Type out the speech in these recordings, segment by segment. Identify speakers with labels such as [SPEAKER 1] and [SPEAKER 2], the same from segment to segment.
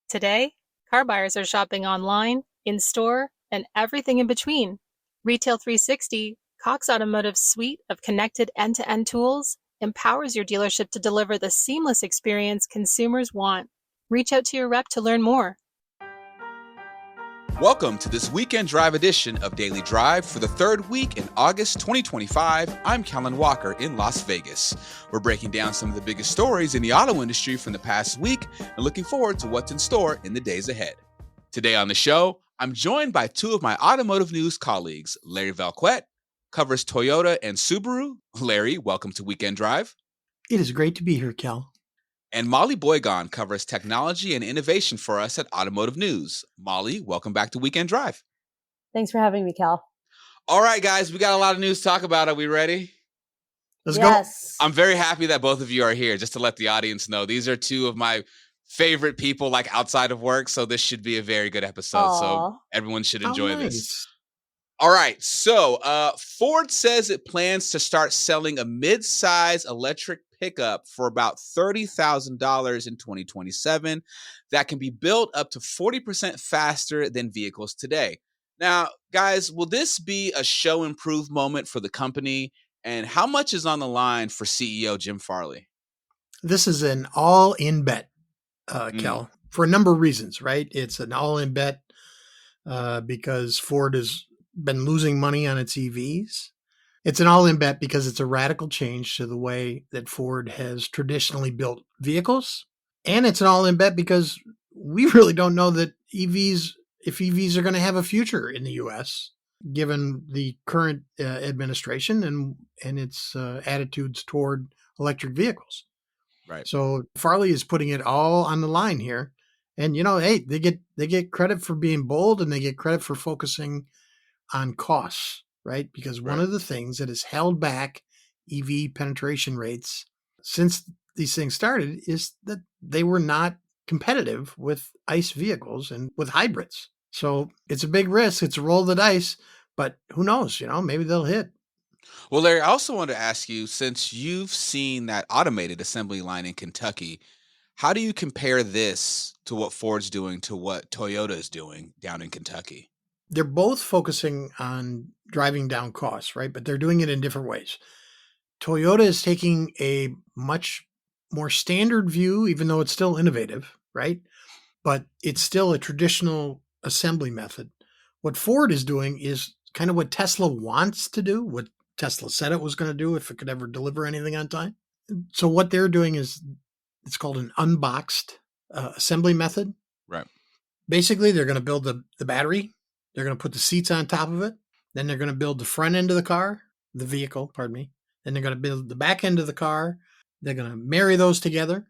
[SPEAKER 1] Today, car buyers are shopping online, in-store, and everything in between. Retail 360, Cox Automotive's suite of connected end-to-end tools, empowers your dealership to deliver the seamless experience consumers want. Reach out to your rep to learn more.
[SPEAKER 2] Welcome to this weekend drive edition of Daily Drive for the third week in August 2025. I'm Kellen Walker in Las Vegas. We're breaking down some of the biggest stories in the auto industry from the past week and looking forward to what's in store in the days ahead. Today on the show, I'm joined by two of my automotive news colleagues. Larry Vellequette covers Toyota and Subaru. Larry, welcome to Weekend Drive.
[SPEAKER 3] It is great to be here, Kel.
[SPEAKER 2] And Molly Boigon covers technology and innovation for us at Automotive News. Molly, welcome back to Weekend Drive.
[SPEAKER 4] Thanks for having me, Cal.
[SPEAKER 2] All right, guys, we got a lot of news to talk about. Are we ready?
[SPEAKER 3] Let's go.
[SPEAKER 2] I'm very happy that both of you are here, just to let the audience know. These are two of my favorite people, like outside of work, so this should be a very good episode.
[SPEAKER 4] Aww.
[SPEAKER 2] So everyone should enjoy this. All right, so Ford says it plans to start selling a mid-size electric pickup for about $30,000 in 2027 that can be built up to 40% faster than vehicles today. Now, guys, will this be a show and prove moment for the company? And how much is on the line for CEO Jim Farley?
[SPEAKER 3] This is an all-in bet, Kel, for a number of reasons, right? It's an all-in bet because Ford has been losing money on its EVs. It's an all-in bet because it's a radical change to the way that Ford has traditionally built vehicles. And it's an all-in bet because we really don't know that if EVs are going to have a future in the U.S., given the current administration and its attitudes toward electric vehicles.
[SPEAKER 2] Right.
[SPEAKER 3] So Farley is putting it all on the line here. And, hey, they get credit for being bold, and they get credit for focusing on costs. Right? Because one of the things that has held back EV penetration rates since these things started is that they were not competitive with ICE vehicles and with hybrids. So it's a big risk. It's a roll of the dice, but who knows? Maybe they'll hit.
[SPEAKER 2] Well, Larry, I also want to ask you, since you've seen that automated assembly line in Kentucky, how do you compare this to what Ford's doing to what Toyota is doing down in Kentucky?
[SPEAKER 3] They're both focusing on driving down costs, right? But they're doing it in different ways. Toyota is taking a much more standard view, even though it's still innovative, right? But it's still a traditional assembly method. What Ford is doing is kind of what Tesla wants to do, what Tesla said it was going to do if it could ever deliver anything on time. So what they're doing is, it's called an unboxed assembly method.
[SPEAKER 2] Right.
[SPEAKER 3] Basically, they're going to build the battery. They're going to put the seats on top of it. Then they're going to build the front end of the vehicle. Then they're going to build the back end of the car. They're going to marry those together.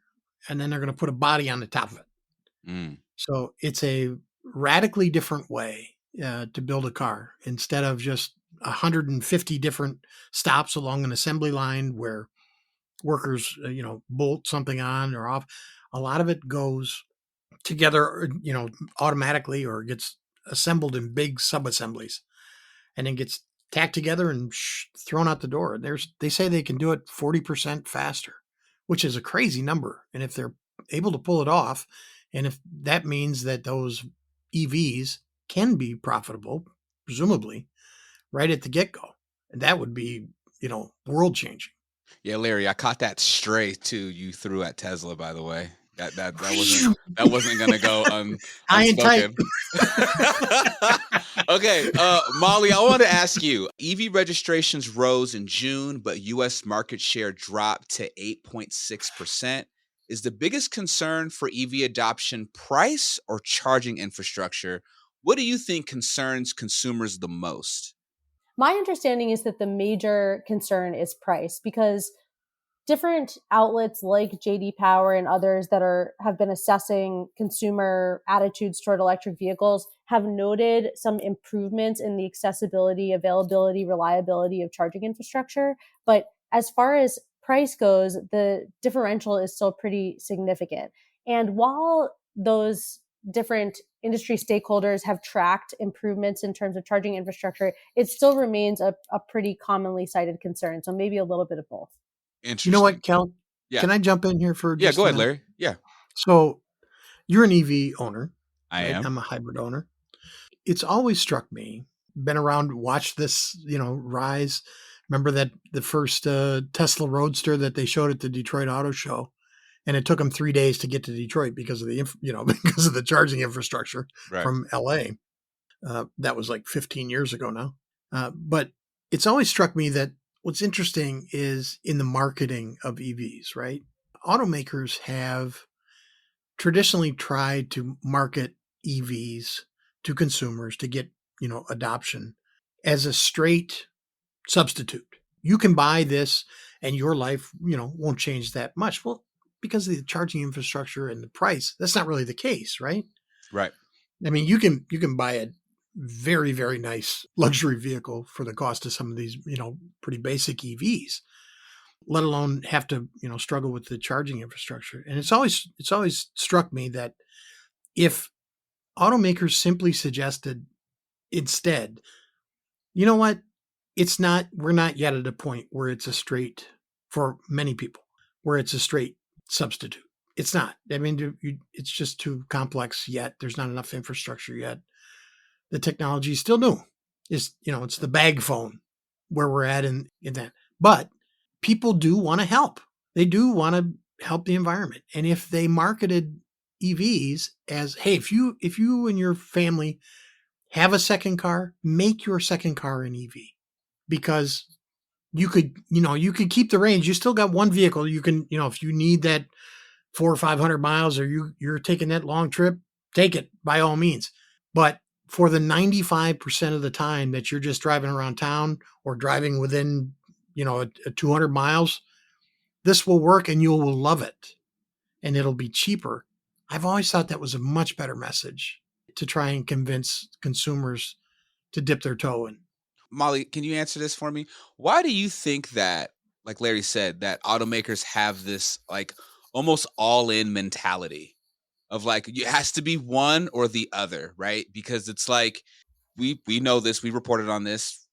[SPEAKER 3] And then they're going to put a body on the top of it. So it's a radically different way to build a car, instead of just 150 different stops along an assembly line where workers, bolt something on or off. A lot of it goes together, automatically, or gets assembled in big sub-assemblies and then gets tacked together and thrown out the door. They say they can do it 40% faster, which is a crazy number. And if they're able to pull it off, and if that means that those EVs can be profitable, presumably, right at the get-go, that would be, world-changing.
[SPEAKER 2] Yeah, Larry, I caught that stray too you threw at Tesla, by the way. That wasn't gonna go unspoken. Okay, Molly, I want to ask you, EV registrations rose in June, but U.S. market share dropped to 8.6%. Is the biggest concern for EV adoption price or charging infrastructure? What do you think concerns consumers the most?
[SPEAKER 4] My understanding is that the major concern is price, because different outlets like JD Power and others that have been assessing consumer attitudes toward electric vehicles have noted some improvements in the accessibility, availability, reliability of charging infrastructure. But as far as price goes, the differential is still pretty significant. And while those different industry stakeholders have tracked improvements in terms of charging infrastructure, it still remains a pretty commonly cited concern. So maybe a little bit of both.
[SPEAKER 3] You know what, Kel?
[SPEAKER 2] Yeah.
[SPEAKER 3] Can I jump in here for
[SPEAKER 2] Yeah,
[SPEAKER 3] just
[SPEAKER 2] go
[SPEAKER 3] a
[SPEAKER 2] ahead,
[SPEAKER 3] minute?
[SPEAKER 2] Larry. Yeah.
[SPEAKER 3] So You're an EV owner.
[SPEAKER 2] I
[SPEAKER 3] right?
[SPEAKER 2] am.
[SPEAKER 3] I'm a hybrid owner. It's always struck me, been around, watched this, rise. Remember that the first Tesla Roadster that they showed at the Detroit Auto Show, and it took them 3 days to get to Detroit because of the because of the charging infrastructure
[SPEAKER 2] Right.
[SPEAKER 3] from LA. That was like 15 years ago now. But it's always struck me that what's interesting is in the marketing of EVs, right? Automakers have traditionally tried to market EVs to consumers to get, adoption as a straight substitute. You can buy this and your life, won't change that much. Well, because of the charging infrastructure and the price, that's not really the case, right?
[SPEAKER 2] Right.
[SPEAKER 3] I mean, you can buy a very, very nice luxury vehicle for the cost of some of these, pretty basic EVs, let alone have to, struggle with the charging infrastructure. And it's always struck me that if automakers simply suggested instead, you know what, we're not yet at a point where it's a straight, for many people, where it's a straight substitute. It's not. I mean, it's just too complex yet. There's not enough infrastructure yet. The technology is still new. It's the bag phone where we're at in that. But people do want to help. They do want to help the environment. And if they marketed EVs as, hey, if you and your family have a second car, make your second car an EV, because you could keep the range. You still got one vehicle. You can, if you need that 400 or 500 miles, or you're taking that long trip, take it by all means. But for the 95% of the time that you're just driving around town or driving within, a 200 miles, this will work and you will love it, and it'll be cheaper. I've always thought that was a much better message to try and convince consumers to dip their toe in.
[SPEAKER 2] Molly, can you answer this for me? Why do you think that, like Larry said, that automakers have this like almost all-in mentality of like it has to be one or the other, right? Because it's like we know this, we reported on this,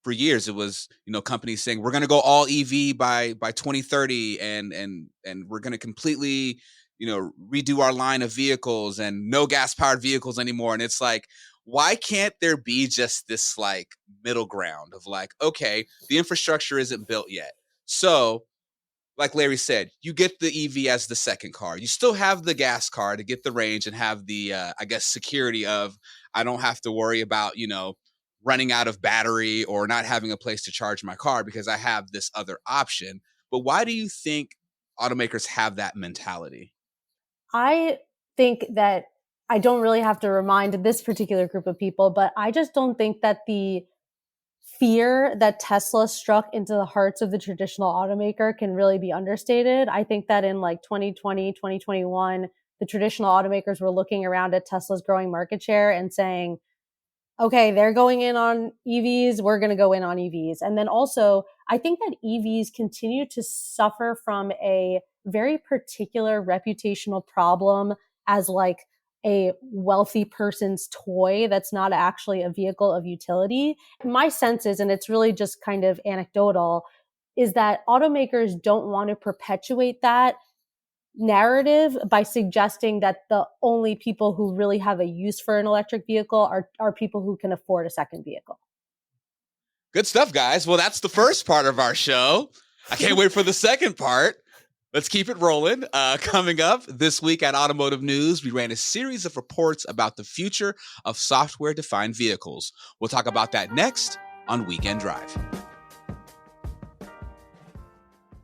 [SPEAKER 2] for years. It was, companies saying we're going to go all EV by 2030, and we're going to completely, redo our line of vehicles and no gas powered vehicles anymore. And it's like, why can't there be just this like middle ground of like, okay, the infrastructure isn't built yet, so like Larry said, you get the EV as the second car. You still have the gas car to get the range and have the, I guess, security of I don't have to worry about, running out of battery or not having a place to charge my car because I have this other option. But why do you think automakers have that mentality?
[SPEAKER 4] I think that I don't really have to remind this particular group of people, but I just don't think that the fear that Tesla struck into the hearts of the traditional automaker can really be understated. I think that in like 2020, 2021, the traditional automakers were looking around at Tesla's growing market share and saying, okay, they're going in on EVs, we're going to go in on EVs. And then also, I think that EVs continue to suffer from a very particular reputational problem as like a wealthy person's toy that's not actually a vehicle of utility. My sense is, and it's really just kind of anecdotal, is that automakers don't want to perpetuate that narrative by suggesting that the only people who really have a use for an electric vehicle are people who can afford a second vehicle.
[SPEAKER 2] Good stuff, guys. Well, that's the first part of our show. I can't wait for the second part. Let's keep it rolling. Coming up this week at Automotive News, we ran a series of reports about the future of software-defined vehicles. We'll talk about that next on Weekend Drive.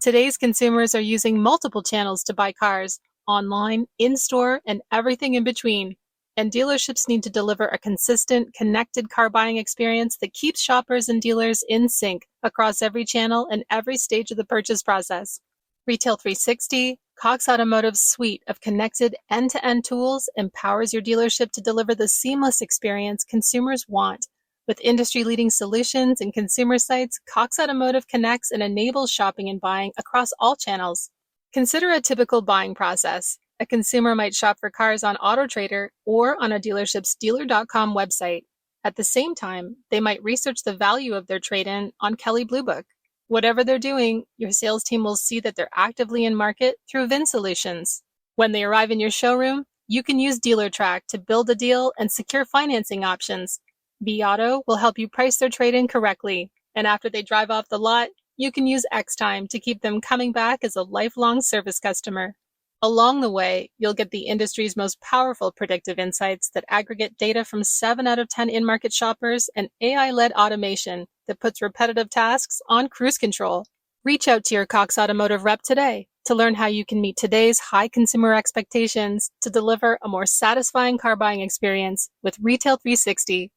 [SPEAKER 1] Today's consumers are using multiple channels to buy cars, online, in-store, and everything in between. And dealerships need to deliver a consistent, connected car buying experience that keeps shoppers and dealers in sync across every channel and every stage of the purchase process. Retail 360, Cox Automotive's suite of connected end-to-end tools empowers your dealership to deliver the seamless experience consumers want. With industry-leading solutions and consumer sites, Cox Automotive connects and enables shopping and buying across all channels. Consider a typical buying process. A consumer might shop for cars on AutoTrader or on a dealership's dealer.com website. At the same time, they might research the value of their trade-in on Kelley Blue Book. Whatever they're doing, your sales team will see that they're actively in market through VIN solutions. When they arrive in your showroom, You can use DealerTrack to build a deal and secure financing options. vAuto will help you price their trade-in correctly, and after they drive off the lot, you can use Xtime to keep them coming back as a lifelong service customer. Along the way, you'll get the industry's most powerful predictive insights that aggregate data from 7 out of 10 in-market shoppers and AI-led automation that puts repetitive tasks on cruise control. Reach out to your Cox Automotive rep today to learn how you can meet today's high consumer expectations to deliver a more satisfying car buying experience with Retail 360.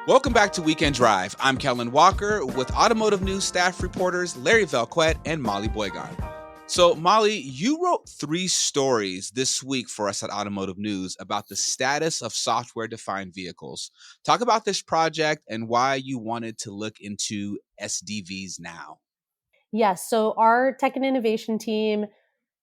[SPEAKER 2] Welcome back to Weekend Drive. I'm Kellen Walker with Automotive News staff reporters Larry Vellequette and Molly Boigon. So, Molly, you wrote 3 stories this week for us at Automotive News about the status of software-defined vehicles. Talk about this project and why you wanted to look into SDVs now.
[SPEAKER 4] Yes. So our tech and innovation team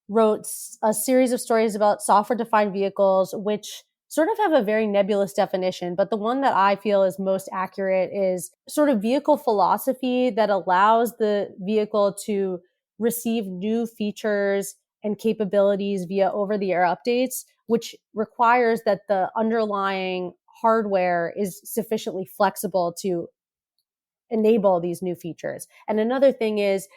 [SPEAKER 4] wrote a series of stories about software-defined vehicles, which sort of have a very nebulous definition. But the one that I feel is most accurate is sort of vehicle philosophy that allows the vehicle to receive new features and capabilities via over-the-air updates, which requires that the underlying hardware is sufficiently flexible to enable these new features. And another thing is,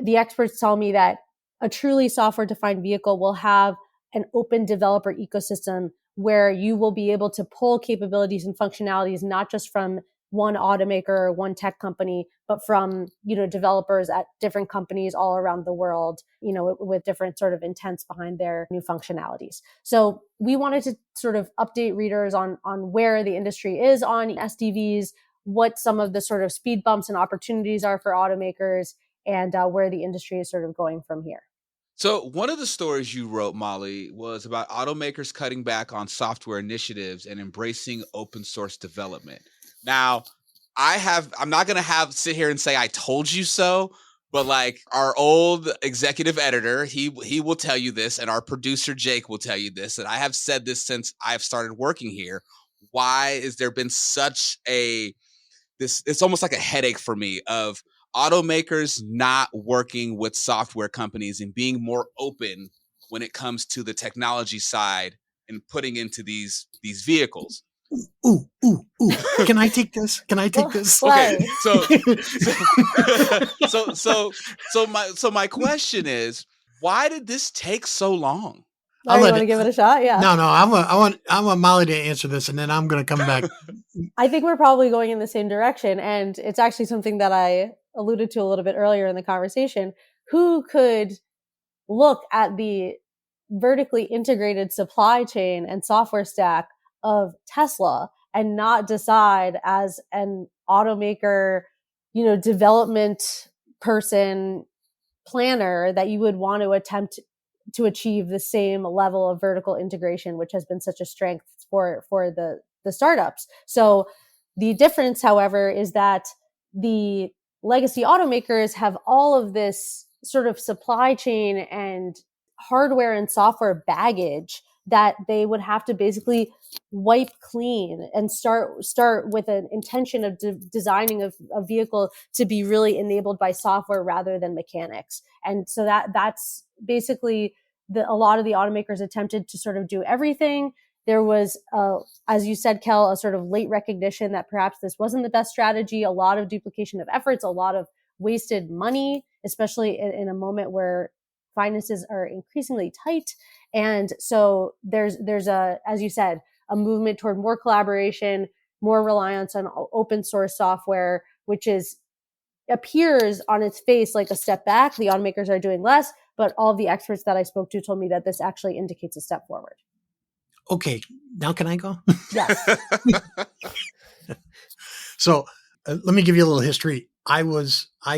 [SPEAKER 4] the experts tell me that a truly software-defined vehicle will have an open developer ecosystem where you will be able to pull capabilities and functionalities not just from one automaker or one tech company, but from, developers at different companies all around the world, with different sort of intents behind their new functionalities. So we wanted to sort of update readers on where the industry is on SDVs, what some of the sort of speed bumps and opportunities are for automakers, and where the industry is sort of going from here.
[SPEAKER 2] So one of the stories you wrote, Molly, was about automakers cutting back on software initiatives and embracing open source development. Now, I'm not going to sit here and say I told you so, but like our old executive editor, he will tell you this, and our producer Jake will tell you this, and I have said this since I've started working here. Why is there been such it's almost like a headache for me of automakers not working with software companies and being more open when it comes to the technology side and putting into these vehicles.
[SPEAKER 3] Ooh. Can I take this?
[SPEAKER 2] Okay. So my question is, why did this take so long?
[SPEAKER 4] You want to give it a shot? Yeah.
[SPEAKER 3] No. I want Molly to answer this, and then I'm going to come back.
[SPEAKER 4] I think we're probably going in the same direction, and it's actually something that I alluded to a little bit earlier in the conversation. Who could look at the vertically integrated supply chain and software stack of Tesla and not decide as an automaker, development person, planner, that you would want to attempt to achieve the same level of vertical integration, which has been such a strength for the startups. So the difference, however, is that the legacy automakers have all of this sort of supply chain and hardware and software baggage that they would have to basically wipe clean and start with an intention of designing a vehicle to be really enabled by software rather than mechanics. And so that's basically a lot of the automakers attempted to sort of do everything. There was, as you said, Kel, a sort of late recognition that perhaps this wasn't the best strategy, a lot of duplication of efforts, a lot of wasted money, especially in a moment where finances are increasingly tight. And so there's as you said, a movement toward more collaboration, more reliance on open source software, which appears on its face like a step back. The automakers are doing less, but all of the experts that I spoke to told me that this actually indicates a step forward.
[SPEAKER 3] Okay, now can I go?
[SPEAKER 4] Yes.
[SPEAKER 3] So let me give you a little history. I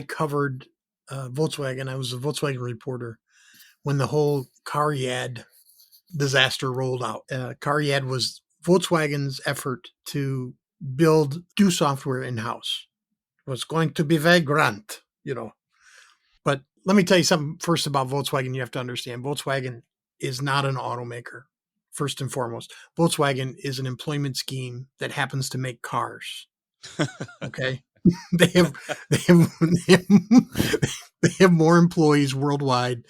[SPEAKER 3] covered Volkswagen. I was a Volkswagen reporter when the whole car yad disaster rolled out. Car yad was Volkswagen's effort to do software in-house. It was going to be very grand, But let me tell you something first about Volkswagen. You have to understand, Volkswagen is not an automaker. First and foremost, Volkswagen is an employment scheme that happens to make cars. Okay. They have more employees worldwide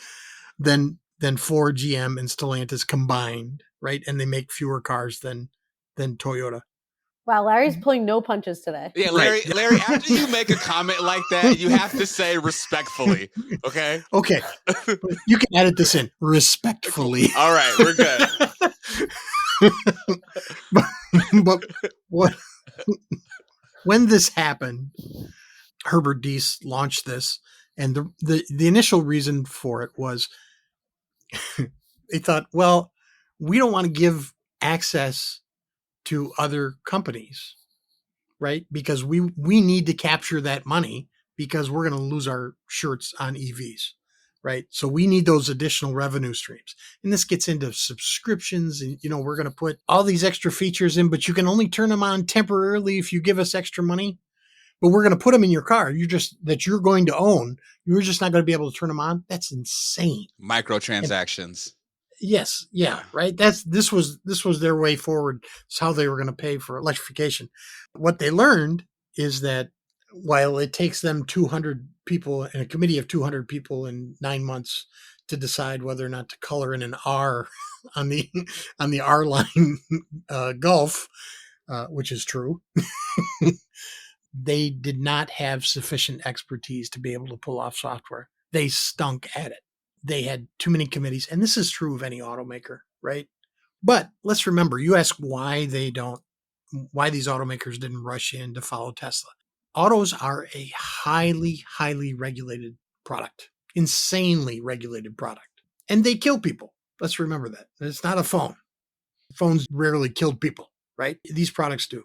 [SPEAKER 3] than than Ford, GM, and Stellantis combined, right? And they make fewer cars than Toyota.
[SPEAKER 4] Wow, Larry's pulling no punches today.
[SPEAKER 2] Yeah,
[SPEAKER 3] Right.
[SPEAKER 2] Larry, after you make a comment like that, you have to say respectfully, okay?
[SPEAKER 3] Okay. You can edit this in respectfully.
[SPEAKER 2] All right, we're good.
[SPEAKER 3] but what when this happened, Herbert Diess launched this, and the initial reason for it was they thought, well, we don't want to give access to other companies, right? Because we need to capture that money because we're going to lose our shirts on EVs, right? So we need those additional revenue streams. And this gets into subscriptions and, we're going to put all these extra features in, but you can only turn them on temporarily if you give us extra money. But we're going to put them in your car. You're going to own. You're just not going to be able to turn them on. That's insane.
[SPEAKER 2] Microtransactions.
[SPEAKER 3] Yes. Yeah. Right. This was their way forward. It's how they were going to pay for electrification. What they learned is that while it takes them 200 people and a committee of 200 people in 9 months to decide whether or not to color in an R on the R line Gulf, which is true, they did not have sufficient expertise to be able to pull off software. They stunk at it. They had too many committees, and this is true of any automaker, right? But let's remember, you ask why these automakers didn't rush in to follow Tesla. Autos are a highly, highly regulated product, insanely regulated product, and they kill people. Let's remember that. It's not a phone. Phones rarely killed people, right? These products do.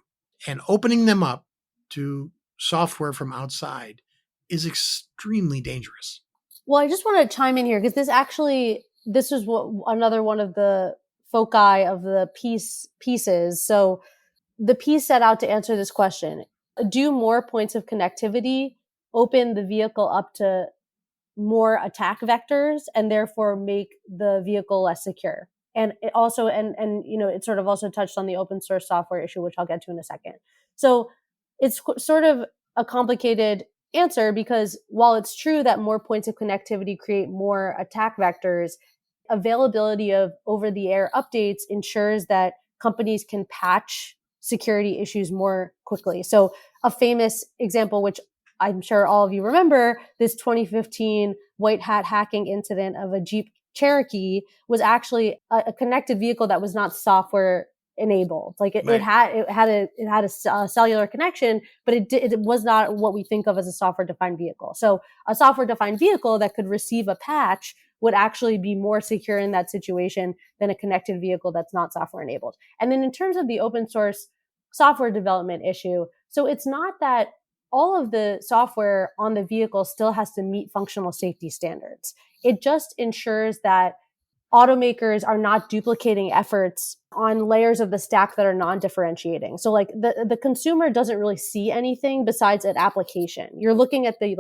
[SPEAKER 3] And opening them up to software from outside is extremely dangerous.
[SPEAKER 4] Well, I just want to chime in here because this is another one of the foci of the pieces. So the piece set out to answer this question. Do more points of connectivity open the vehicle up to more attack vectors and therefore make the vehicle less secure? And it also, it sort of also touched on the open source software issue, which I'll get to in a second. So it's sort of a complicated answer because while it's true that more points of connectivity create more attack vectors, availability of over-the-air updates ensures that companies can patch security issues more quickly. So a famous example, which I'm sure all of you remember, this 2015 white hat hacking incident of a Jeep Cherokee was actually a connected vehicle that was not software enabled. Like it had a cellular connection, but it was not what we think of as a software defined vehicle. So a software defined vehicle that could receive a patch would actually be more secure in that situation than a connected vehicle that's not software enabled. And then in terms of the open source software development issue, so it's not that all of the software on the vehicle still has to meet functional safety standards. It just ensures that automakers are not duplicating efforts on layers of the stack that are non-differentiating. So like the consumer doesn't really see anything besides an application. You're looking at the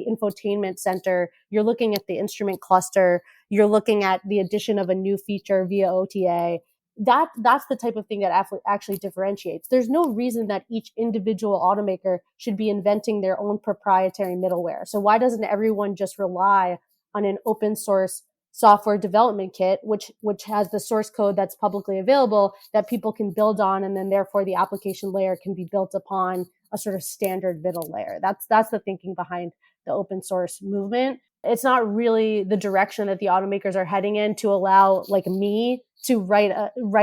[SPEAKER 4] infotainment center, you're looking at the instrument cluster, you're looking at the addition of a new feature via OTA. That's the type of thing that actually differentiates. There's no reason that each individual automaker should be inventing their own proprietary middleware. So why doesn't everyone just rely on an open source software development kit, which has the source code that's publicly available that people can build on, and then therefore the application layer can be built upon a sort of standard middle layer. That's the thinking behind the open source movement. It's not really the direction that the automakers are heading in to allow like me to write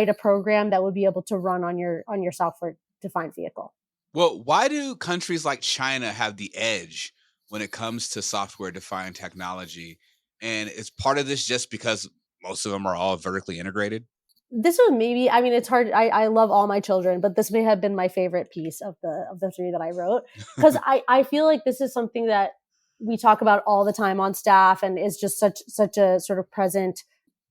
[SPEAKER 4] a program that would be able to run on your software defined vehicle.
[SPEAKER 2] Well, why do countries like China have the edge when it comes to software defined technology? And is part of this just because most of them are all vertically integrated?
[SPEAKER 4] This was maybe, I mean, it's hard. I love all my children, but this may have been my favorite piece of the three that I wrote. Because I feel like this is something that we talk about all the time on staff and is just such a sort of present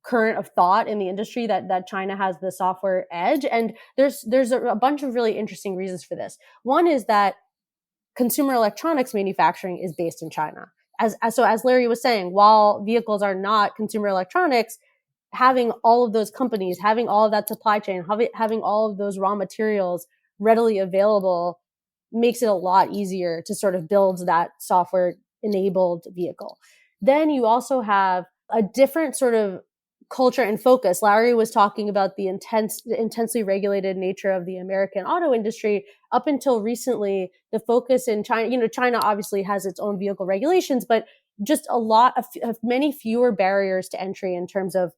[SPEAKER 4] current of thought in the industry that China has the software edge. And there's a bunch of really interesting reasons for this. One is that consumer electronics manufacturing is based in China. So as Larry was saying, while vehicles are not consumer electronics, having all of those companies, having all of that supply chain, having all of those raw materials readily available makes it a lot easier to sort of build that software enabled vehicle. Then you also have a different sort of culture and focus. Larry was talking about the intensely regulated nature of the American auto industry. Up until recently, the focus in China, China obviously has its own vehicle regulations, but just a lot of many fewer barriers to entry in terms of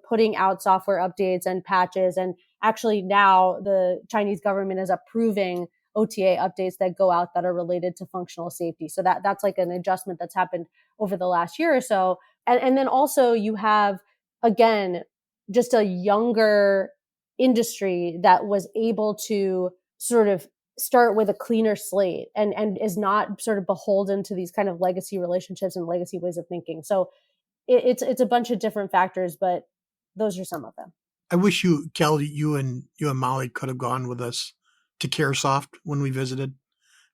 [SPEAKER 4] putting out software updates and patches. And actually now the Chinese government is approving OTA updates that go out that are related to functional safety. So that's like an adjustment that's happened over the last year or so. And then also you have, again, just a younger industry that was able to sort of start with a cleaner slate and is not sort of beholden to these kind of legacy relationships and legacy ways of thinking. So it's a bunch of different factors, but those are some of them.
[SPEAKER 3] I wish Kelly, you and Molly could have gone with us to CareSoft when we visited,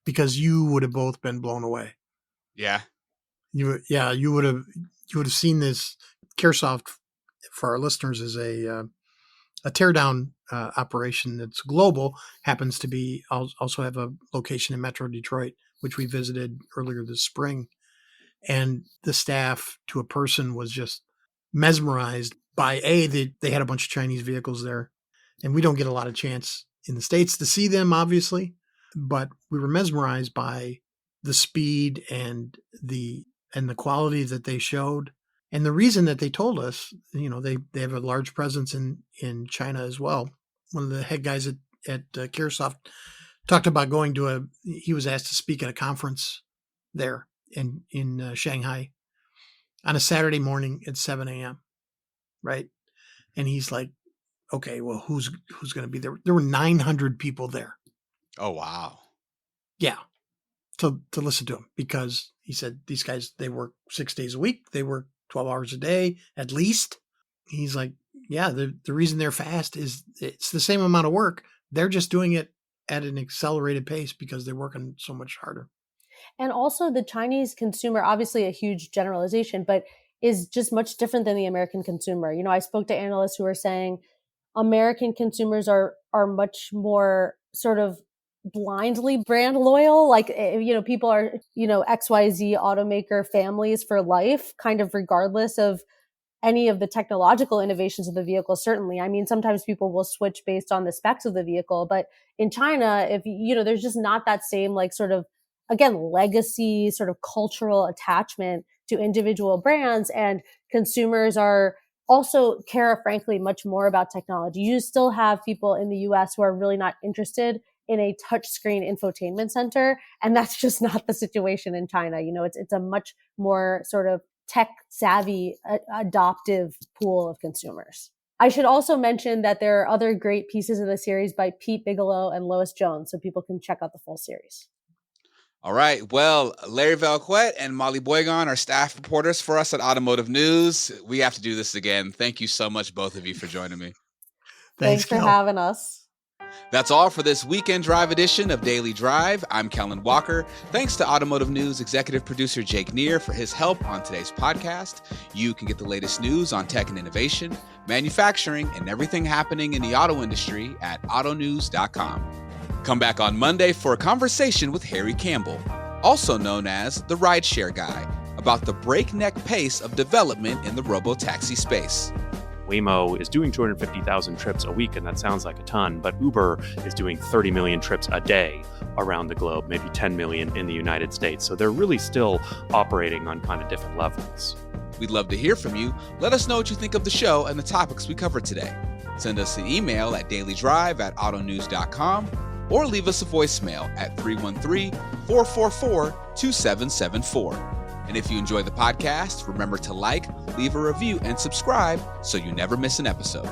[SPEAKER 3] because you would have both been blown away.
[SPEAKER 2] Yeah.
[SPEAKER 3] You would have seen this. CareSoft, for our listeners, is a teardown operation that's global. Happens to be also have a location in Metro Detroit, which we visited earlier this spring. And the staff, to a person, was just mesmerized by they had a bunch of Chinese vehicles there, and we don't get a lot of chance in the States to see them, obviously, but we were mesmerized by the speed and the quality that they showed. And the reason that they told us, they have a large presence in China as well. One of the head guys at CareSoft talked about he was asked to speak at a conference there in Shanghai on a Saturday morning at 7 a.m. Right. And he's like, okay, well, who's going to be there? There were 900 people there.
[SPEAKER 2] Oh, wow.
[SPEAKER 3] Yeah. To listen to him, because he said these guys, they work 6 days a week. They work 12 hours a day, at least. He's like, yeah, the reason they're fast is it's the same amount of work. They're just doing it at an accelerated pace because they're working so much harder.
[SPEAKER 4] And also the Chinese consumer, obviously a huge generalization, but is just much different than the American consumer. I spoke to analysts who are saying American consumers are much more sort of blindly brand loyal. Like, people are, XYZ automaker families for life, kind of regardless of any of the technological innovations of the vehicle. Certainly. I mean, sometimes people will switch based on the specs of the vehicle, but in China, there's just not that same, like, sort of, again, legacy sort of cultural attachment to individual brands, and consumers are also care, frankly, much more about technology. You still have people in the US who are really not interested in a touchscreen infotainment center, and that's just not the situation in China. It's a much more sort of tech savvy, adoptive pool of consumers. I should also mention that there are other great pieces of the series by Pete Bigelow and Lois Jones, so people can check out the full series.
[SPEAKER 2] All right. Well, Larry Vellequette and Molly Boigon are staff reporters for us at Automotive News. We have to do this again. Thank you so much, both of you, for joining me.
[SPEAKER 4] Thanks for having us.
[SPEAKER 2] That's all for this Weekend Drive edition of Daily Drive. I'm Kellen Walker. Thanks to Automotive News executive producer Jake Neer for his help on today's podcast. You can get the latest news on tech and innovation, manufacturing, and everything happening in the auto industry at autonews.com. Come back on Monday for a conversation with Harry Campbell, also known as the Rideshare Guy, about the breakneck pace of development in the robo-taxi space.
[SPEAKER 5] Waymo is doing 250,000 trips a week, and that sounds like a ton, but Uber is doing 30 million trips a day around the globe, maybe 10 million in the United States. So they're really still operating on kind of different levels.
[SPEAKER 2] We'd love to hear from you. Let us know what you think of the show and the topics we covered today. Send us an email at dailydrive@autonews.com or leave us a voicemail at 313-444-2774. And if you enjoy the podcast, remember to like, leave a review, and subscribe so you never miss an episode.